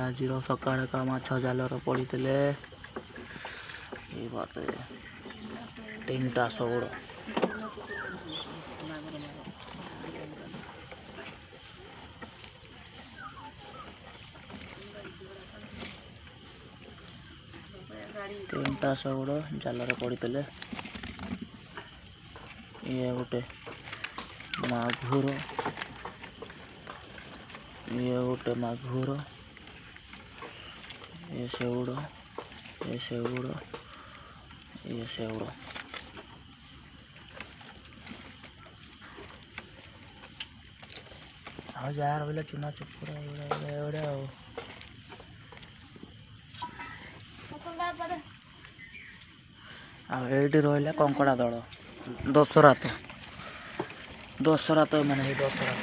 आज सकाळ का माछ जालर पड़ी बाटे 3टा शौड़ जालर पड़ी ये गोटे माघुर ये शौड़ हाँ जार बोले चुना चुपुरा ये रहा कंकड़ा दल दशरात मैंने दशरात